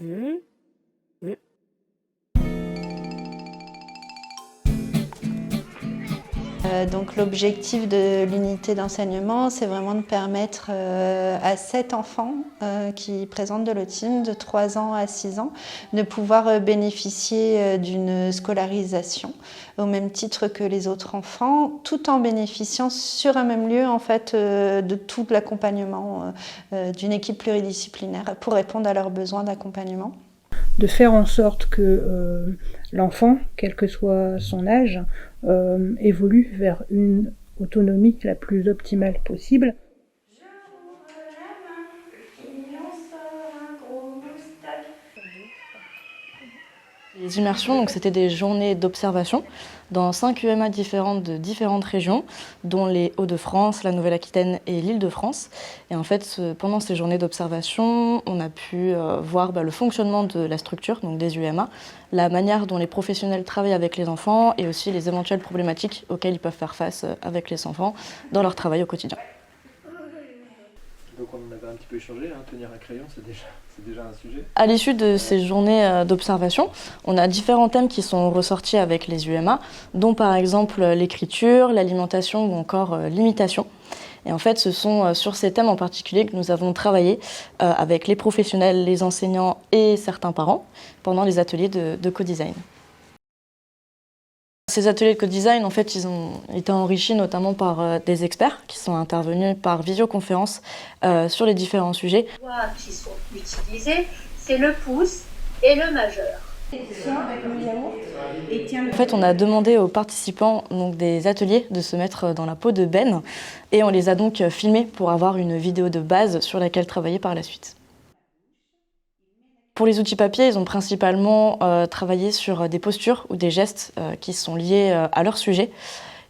Mmh. Mmh. Donc l'objectif de l'unité d'enseignement, c'est vraiment de permettre à 7 enfants qui présentent de l'autisme de 3 ans à 6 ans de pouvoir bénéficier d'une scolarisation au même titre que les autres enfants, tout en bénéficiant sur un même lieu en fait de tout l'accompagnement d'une équipe pluridisciplinaire pour répondre à leurs besoins d'accompagnement. De faire en sorte que l'enfant, quel que soit son âge, évolue vers une autonomie la plus optimale possible. Les immersions, donc c'était des journées d'observation dans 5 UMA différentes de différentes régions, dont les Hauts-de-France, la Nouvelle-Aquitaine et l'Île-de-France. Et en fait, pendant ces journées d'observation, on a pu voir le fonctionnement de la structure, donc des UMA, la manière dont les professionnels travaillent avec les enfants et aussi les éventuelles problématiques auxquelles ils peuvent faire face avec les enfants dans leur travail au quotidien. Donc on en avait un petit peu échangé, tenir un crayon, c'est déjà un sujet. À l'issue de ces journées d'observation, on a différents thèmes qui sont ressortis avec les UMA, dont par exemple l'écriture, l'alimentation ou encore l'imitation. Et en fait, ce sont sur ces thèmes en particulier que nous avons travaillé avec les professionnels, les enseignants et certains parents pendant les ateliers de co-design. Ces ateliers de co-design, en fait, ils ont été enrichis notamment par des experts qui sont intervenus par visioconférence sur les différents sujets. Les doigts qui sont utilisés, c'est le pouce et le majeur. En fait, on a demandé aux participants donc, des ateliers de se mettre dans la peau de Ben et on les a donc filmés pour avoir une vidéo de base sur laquelle travailler par la suite. Pour les outils papier, ils ont principalement travaillé sur des postures ou des gestes qui sont liés à leur sujet.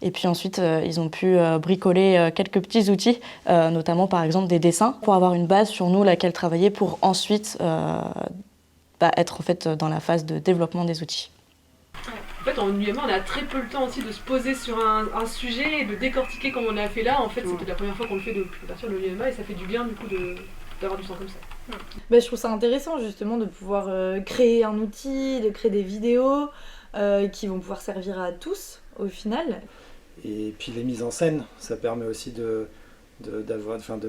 Et puis ensuite, ils ont pu bricoler quelques petits outils, notamment par exemple des dessins, pour avoir une base sur nous laquelle travailler pour ensuite être en fait, dans la phase de développement des outils. En fait, en UMA, on a très peu le temps aussi de se poser sur un sujet et de décortiquer comme on a fait là. En fait, c'était la première fois qu'on le fait depuis l'ouverture de l'UMA et ça fait du bien du coup d'avoir du temps comme ça. Je trouve ça intéressant justement de pouvoir créer un outil, de créer des vidéos qui vont pouvoir servir à tous au final. Et puis les mises en scène, ça permet aussi de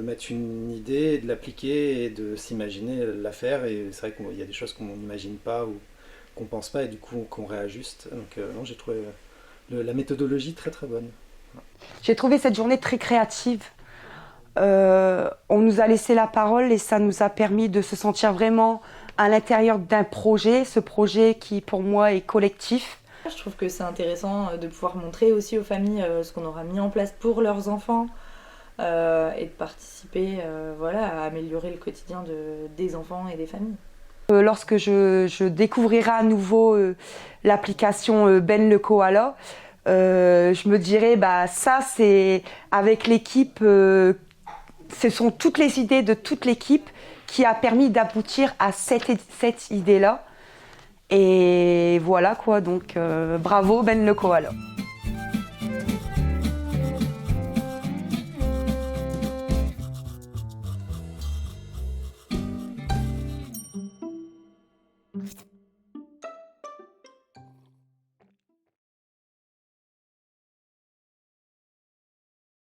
mettre une idée, de l'appliquer et de s'imaginer la faire. Et c'est vrai qu'il y a des choses qu'on n'imagine pas ou qu'on pense pas et du coup qu'on réajuste. Donc non, j'ai trouvé la méthodologie très très bonne. J'ai trouvé cette journée très créative. On nous a laissé la parole et ça nous a permis de se sentir vraiment à l'intérieur d'un projet, ce projet qui pour moi est collectif. Je trouve que c'est intéressant de pouvoir montrer aussi aux familles ce qu'on aura mis en place pour leurs enfants et de participer à améliorer le quotidien des enfants et des familles. Lorsque je découvrirai à nouveau l'application Ben le Koala, je me dirais ça c'est avec l'équipe, ce sont toutes les idées de toute l'équipe qui a permis d'aboutir à cette idée-là. Et voilà quoi, donc bravo Ben le Koala.